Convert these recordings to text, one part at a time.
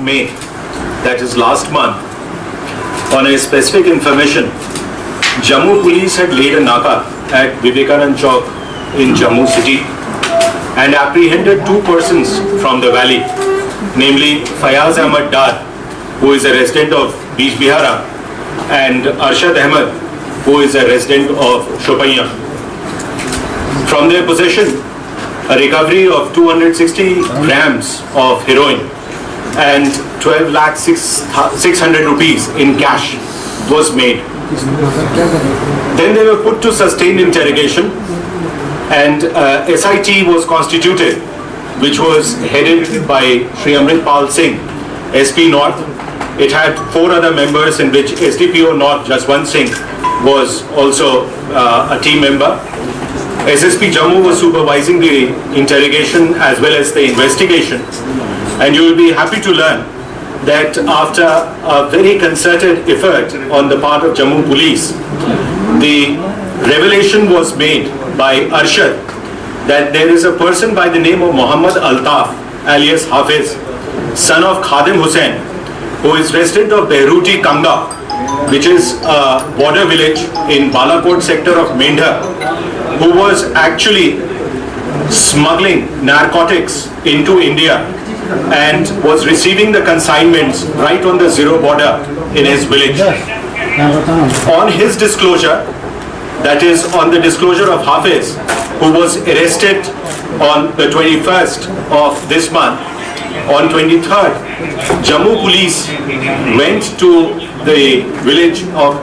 May, that is last month, on a specific information, Jammu police had laid a naka at Vivekanand Chowk in Jammu city and apprehended 2 persons from the valley, namely Fayaz Ahmad Dar, who is a resident of Beach Bihara, and Arshad Ahmed, who is a resident of Shopaiya. From their possession, a recovery of 260 grams of heroin and 12,600,000 rupees in cash was made. Then they were put to sustained interrogation, and SIT was constituted, which was headed by Shri Amritpal Singh, SP North. It had 4 other members, in which SDPO North Jaswant Singh was also a team member. SSP Jammu was supervising the interrogation as well as the investigation, and you will be happy to learn that after a very concerted effort on the part of Jammu police, the revelation was made by Arshad that there is a person by the name of Muhammad Altaf alias Hafiz, son of Khadim Hussain, who is resident of Behruti Kanga, which is a border village in Balakot sector of Mendha, who was actually smuggling narcotics into India and was receiving the consignments right on the zero border in his village. On his disclosure, that is on the disclosure of Hafiz, who was arrested on the 21st of this month, on 23rd, Jammu police went to the village of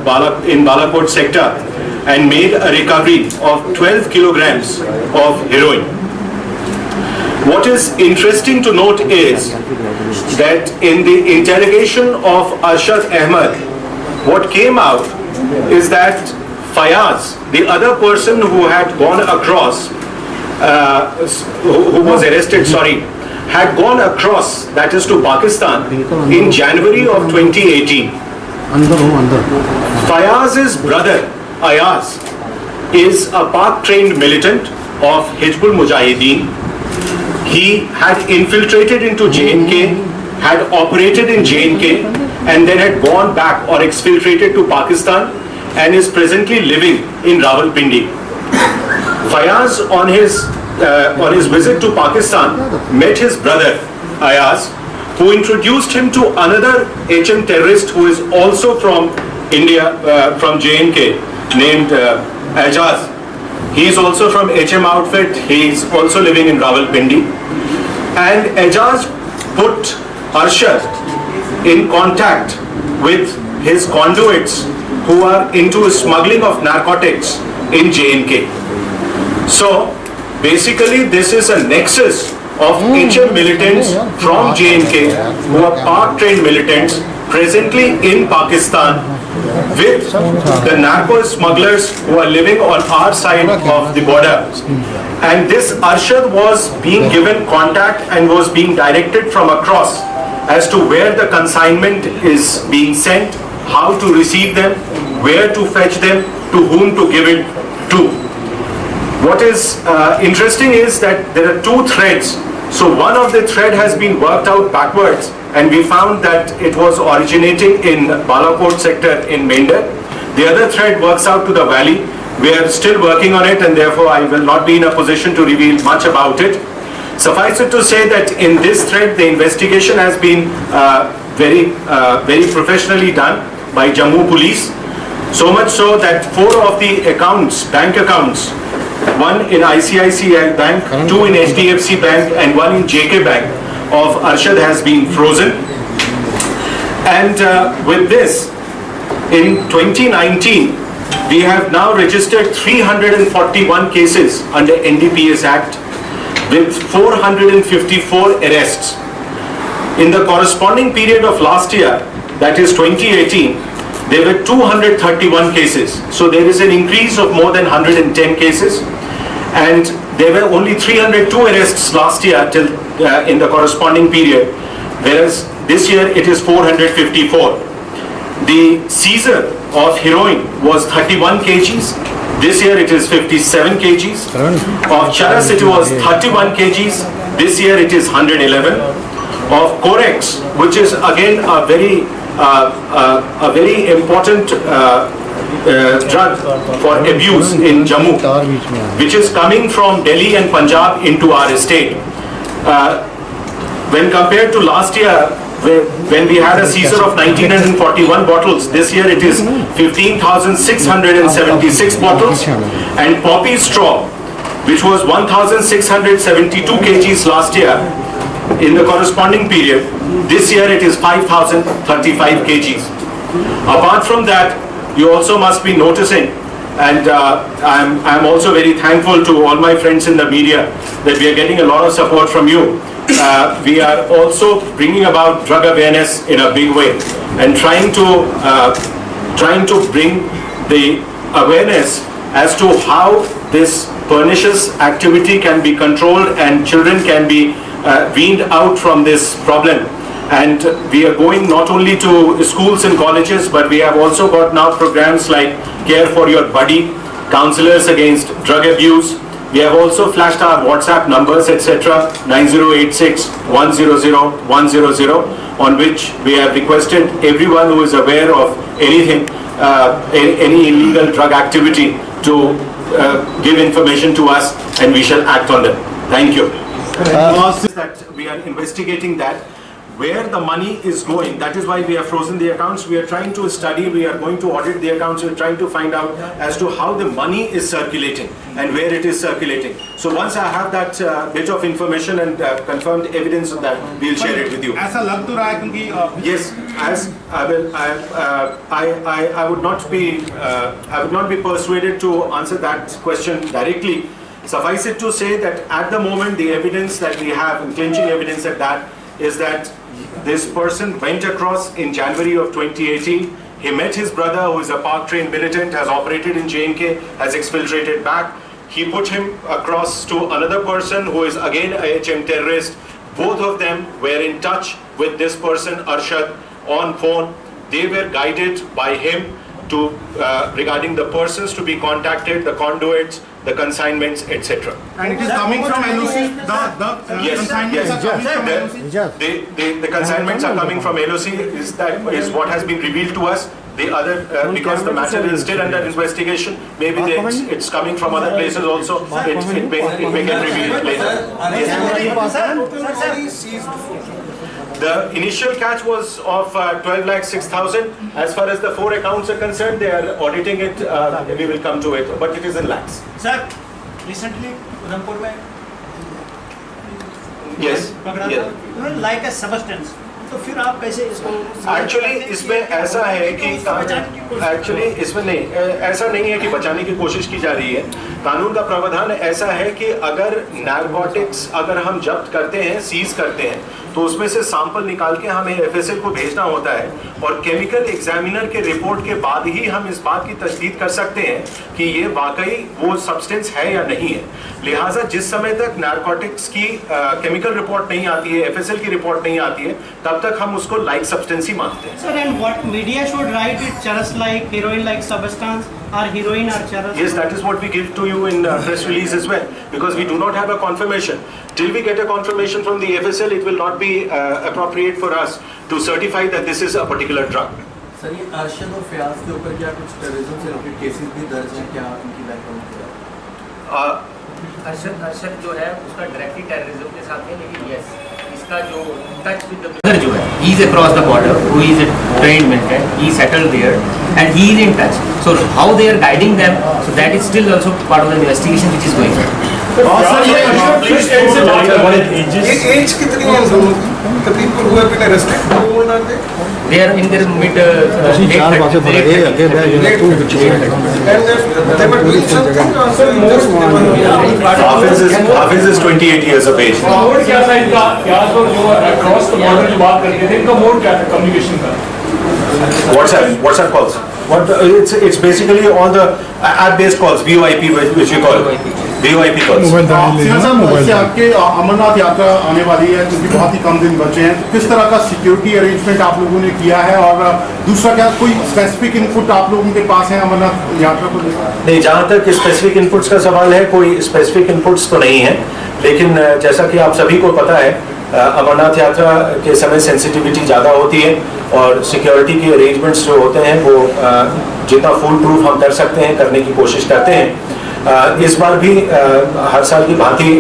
in Balakot sector and made a recovery of 12 kilograms of heroin. What is interesting to note is that in the interrogation of Arshad Ahmed, what came out is that Fayaz, the other person who had gone across, who was arrested, had gone across, that is to Pakistan, in January of 2018. Fayaz's brother, Ayaz, is a Pak-trained militant of Hizbul Mujahideen. He had infiltrated into J&K, had operated in J&K, and then had gone back or exfiltrated to Pakistan and is presently living in Rawalpindi. Fayaz, on his visit to Pakistan, met his brother, Ayaz, who introduced him to another HM terrorist who is also from India, from J&K, named Ajaz. He is also from HM outfit. He is also living in Rawalpindi. And Ajaz put Arshad in contact with his conduits who are into smuggling of narcotics in J&K. So basically this is a nexus of HM militants from J&K who are Pak-trained militants presently in Pakistan with the narco smugglers who are living on our side of the border. And this Arshad was being given contact and was being directed from across as to where the consignment is being sent, how to receive them, where to fetch them, to whom to give it to. What is interesting is that there are 2 threads. So one of the thread has been worked out backwards, and we found that it was originating in Balakot sector in Mender. The other thread works out to the valley. We are still working on it, and therefore I will not be in a position to reveal much about it. Suffice it to say that in this thread, the investigation has been very professionally done by Jammu police. So much so that 4 of the accounts, bank accounts, one in ICICI Bank, 2 in HDFC Bank, and 1 in JK Bank of Arshad has been frozen. And with this, in 2019, we have now registered 341 cases under NDPS Act with 454 arrests. In the corresponding period of last year, that is 2018, there were 231 cases. So there is an increase of more than 110 cases. And there were only 302 arrests last year till in the corresponding period, whereas this year it is 454. The seizure of heroin was 31 kgs. This year it is 57 kgs. Of charas it was 31 kgs. This year it is 111. of Corex, which is again a very important drug for abuse in Jammu, which is coming from Delhi and Punjab into our state. When compared to last year, when we had a seizure of 1941 bottles, this year it is 15,676 bottles, and poppy straw, which was 1,672 kgs last year in the corresponding period, this year it is 5,035 kgs. Apart from that, you also must be noticing, and I'm also very thankful to all my friends in the media that we are getting a lot of support from you. We are also bringing about drug awareness in a big way and trying to bring the awareness as to how this pernicious activity can be controlled and children can be weaned out from this problem. And we are going not only to schools and colleges, but we have also got now programs like Care for Your Buddy, counselors against drug abuse. We have also flashed our WhatsApp numbers, etc. 9086 100 100, on which we have requested everyone who is aware of anything, any illegal drug activity, to give information to us, and we shall act on them. Thank you. That we are investigating that. Where the money is going, that is why we have frozen the accounts. We are trying to study, we are going to audit the accounts, we are trying to find out as to how the money is circulating and where it is circulating. So once I have that bit of information and confirmed evidence of that, we will share it with you. Yes, as I will, I would not be persuaded to answer that question directly. Suffice it to say that at the moment the evidence that we have, and clinching evidence at that, is that this person went across in January of 2018. He met his brother, who is a park-trained militant, has operated in J&K, has exfiltrated back. He put him across to another person who is again a HM terrorist. Both of them were in touch with this person, Arshad, on phone. They were guided by him to regarding the persons to be contacted, the conduits, the consignments, etc. And it is coming from LOC? The consignments are coming from LOC, is what has been revealed to us. The other, because the matter is still under investigation, maybe it's coming from other places also, it may get revealed later. The initial catch was of 12,06,000. As far as the 4 accounts are concerned, they are auditing it. We will come to it, but it is in lakhs. Sir, recently, Udhampur mein, yes. like a substance. तो फिर आप कैसे इसको? Actually, इसमें ऐसा है कि इसमें नहीं, ऐसा नहीं है कि बचाने की कोशिश की जा रही है. कानून का प्रावधान ऐसा है कि अगर नारकोटिक्स अगर हम जब्त करते हैं, सीज करते हैं, तो उसमें से सैंपल निकाल के हमें एफएसएल को भेजना होता है, और केमिकल एग्जामिनर के रिपोर्ट के बाद ही हम इस बात की तस्दीक कर सकते हैं कि ये वाकई वो सब्सटेंस है या नहीं है. लिहाजा जिस समय तक नारकोटिक्स की केमिकल रिपोर्ट नहीं आती है, एफएसएल की रिपोर्ट नहीं आती है, तब तक हम उसको लाइक सब्सटेंस ही मानते हैं. Sir, and what media should write it charas like, heroin like substance, or heroin or charas? Yes, that is what we give to you in press release as well, because we do not have a confirmation. Till we get a confirmation from the FSL, it will not be appropriate for us to certify that this is a particular drug. Sir, ये अर्शद और फयाज के ऊपर क्या कुछ terrorism से related cases भी दर्ज हैं क्या, उनकी बैकग्राउंड क्या? अर्शद जो है उसका डायरेक्टली टेररिज्म के साथ है, लेकिन यस इसका जो टच विद द ब्रदर जो है, he is across the border, who is a trained militant, he settled there and he is in touch. So how they are guiding them, so that is still also part of the investigation which is going on. Age कितनी है दोनों की? The people who have been arrested, how old are they? They are in their mid late 30s. And they were doing something Hafiz is 28 years of age. Mode क्या था इनका? across the border जो बात करते थे, इनका mode क्या था कम्युनिकेशन का? WhatsApp calls. It's basically all the app-based calls, VoIP, which we call VoIP calls. आपके अमरनाथ यात्रा आने वाली है, क्योंकि बहुत ही कम दिन बचे हैं. किस तरह का सिक्योरिटी अरेंजमेंट आप लोगों ने किया है, और दूसरा क्या कोई स्पेसिफिक इनपुट आप लोगों के पास है अमरनाथ यात्रा को लेकर? नहीं, जहाँ तक स्पेसिफिक इनपुट्स का सवाल है, कोई स्पेसिफिक इनपुट्स तो नहीं है, लेकिन जैसा कि आप सभी को पता है अमरनाथ यात्रा के समय सेंसिटिविटी ज़्यादा होती है और सिक्योरिटी के अरेंजमेंट्स जो होते हैं वो जितना फुल प्रूफ हम कर सकते हैं करने की कोशिश करते हैं। इस बार भी हर साल की भांति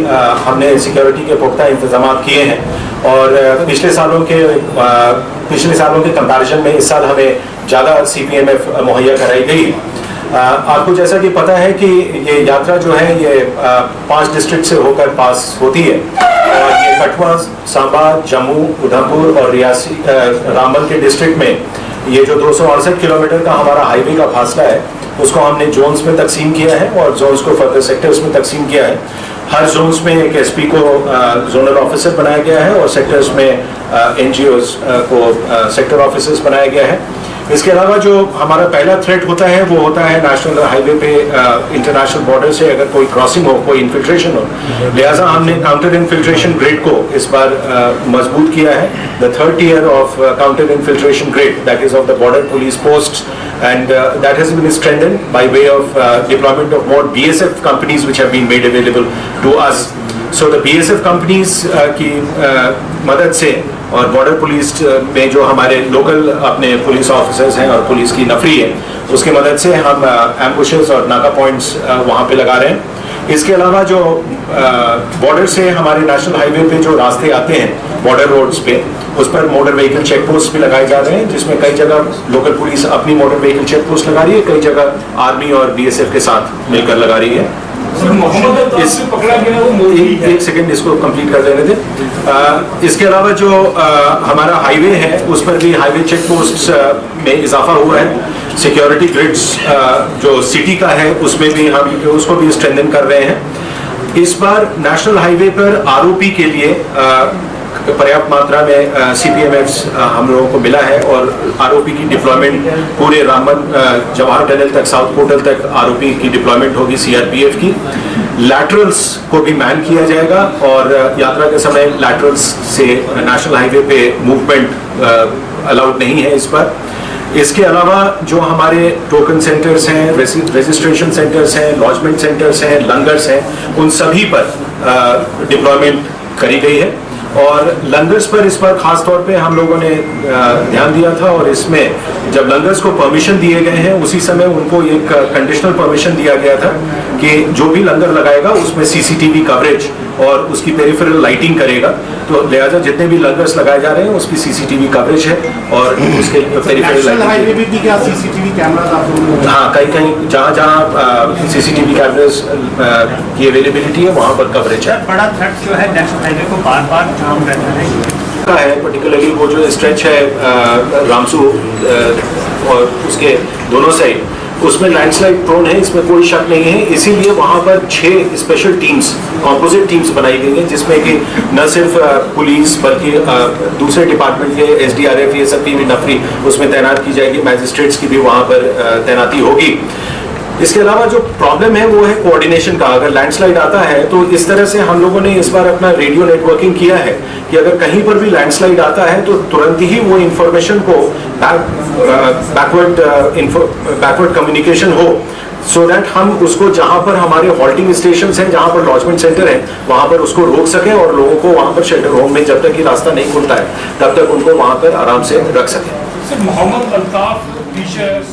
हमने सिक्योरिटी के पुख्ता इंतजाम किए हैं और पिछले सालों के कंपैरिजन में इस साल हमें ज़्यादा CPMF मुहैया कराई गई। आपको जैसा कि पता है कि ये यात्रा जो है ये 5 डिस्ट्रिक्ट से होकर पास होती है और ये कठुआ, सांबा, जम्मू, उधमपुर और रियासी रामबन के डिस्ट्रिक्ट में ये जो 268 किलोमीटर का हमारा हाईवे का फासला है उसको हमने जोन्स में तकसीम किया है और जोन्स को फर्दर सेक्टर्स में तकसीम किया है। हर जोन्स में एक SP को जोनल ऑफिसर बनाया गया है और सेक्टर्स में NGOs को सेक्टर ऑफिसर्स बनाया गया है। इसके अलावा जो हमारा पहला थ्रेट होता है वो होता है नेशनल हाईवे पे इंटरनेशनल बॉर्डर से अगर कोई क्रॉसिंग हो, कोई इन्फिल्ट्रेशन हो, लिहाजा हमने काउंटर इन्फिल्ट्रेशन ग्रेड को इस बार मजबूत किया है। The 3rd tier of counter infiltration grade, that is of the border police posts, and that has been strengthened by way of deployment of more BSF companies which have been made available to us. So the BSF companies की मदद से और border police में जो हमारे local अपने police officers हैं और पुलिस की नफरी है उसकी मदद से हम एम्बुशेस और नाका पॉइंट्स वहाँ पे लगा रहे हैं। इसके अलावा जो बॉर्डर से हमारे नेशनल हाईवे पे जो रास्ते आते हैं बॉर्डर रोड्स पे उस पर मोटर व्हीकल चेक पोस्ट भी लगाए जा रहे हैं जिसमें कई जगह लोकल पुलिस अपनी मोटर व्हीकल चेक पोस्ट लगा रही है, कई जगह आर्मी और BSF के साथ मिलकर लगा रही है। एक सेकंड इसको कंप्लीट कर देने थे। इसके अलावा जो हमारा हाईवे है उस पर भी हाईवे चेक पोस्ट में इजाफा हुआ है। सिक्योरिटी ग्रिड्स जो सिटी का है उसमें भी हम उसको भी स्ट्रेंथन कर रहे हैं। इस बार नेशनल हाईवे पर आरोपी के लिए पर्याप्त मात्रा में CPMFs हम लोगों को मिला है और आरोपी की डिप्लॉयमेंट पूरे रामबन जवाहर टनल तक, साउथ पोर्टल तक आरोपी की डिप्लॉयमेंट होगी CRPF की। लैटरल्स को भी मैन किया जाएगा और यात्रा के समय लैटरल्स से नेशनल हाईवे पे मूवमेंट अलाउड नहीं है इस पर। इसके अलावा जो हमारे टोकन सेंटर्स हैं, रजिस्ट्रेशन सेंटर्स हैं, लॉजमेंट सेंटर्स हैं, लंगर्स हैं, उन सभी पर डिप्लॉयमेंट करी गई है और लंगर्स पर इस बार खास तौर पे हम लोगों ने ध्यान दिया था और इसमें जब लंगर्स को परमिशन दिए गए हैं उसी समय उनको एक कंडीशनल परमिशन दिया गया था कि जो भी लंगर लगाएगा उसमें CCTV कवरेज और उसकी पेरिफेरल लाइटिंग करेगा। तो लिहाजा जितने भी लंगर्स लगाए जा रहे हैं उसकी CCTV कवरेज है और उसके पेरिफेरल हाईवे पे भी क्या CCTV कैमरास आप लोगों को? हाँ, कहीं जहाँ CCTV कैमरास की अवेलेबिलिटी है वहाँ पर कवरेज है। बड़ा थ्रेट जो है नेशनल हाईवे को बार-बार जाम रहता है पर्टिकुलरली वो जो स्ट्रेच है रामसू और उसके दोनों साइड उसमें लैंडस्लाइड प्रोन है, इसमें कोई शक नहीं है। इसीलिए वहाँ पर 6 स्पेशल टीम्स, कंपोजिट टीम्स बनाई गई हैं जिसमें कि न सिर्फ पुलिस बल्कि दूसरे डिपार्टमेंट के SDRF ये सब की भी नफरी उसमें तैनात की जाएगी, मैजिस्ट्रेट्स की भी वहाँ पर तैनाती होगी। इसके अलावा जो प्रॉब्लम है वो है कोऑर्डिनेशन का। अगर लैंडस्लाइड आता है तो इस तरह से हम लोगों ने इस बार अपना रेडियो नेटवर्किंग किया है कि अगर कहीं पर भी लैंडस्लाइड आता है तो तुरंत ही वो इंफॉर्मेशन को बैकवर्ड कम्युनिकेशन हो सो दैट हम उसको जहां पर हमारे हॉल्टिंग स्टेशन हैं, जहां पर लॉजमेंट सेंटर है वहां पर उसको रोक सकें और लोगों को वहां पर शेल्टर होम में जब तक कि रास्ता नहीं खुलता है तब तक उनको वहां पर आराम से रख सकें। मोहम्मद अल्ताफ टीचर्स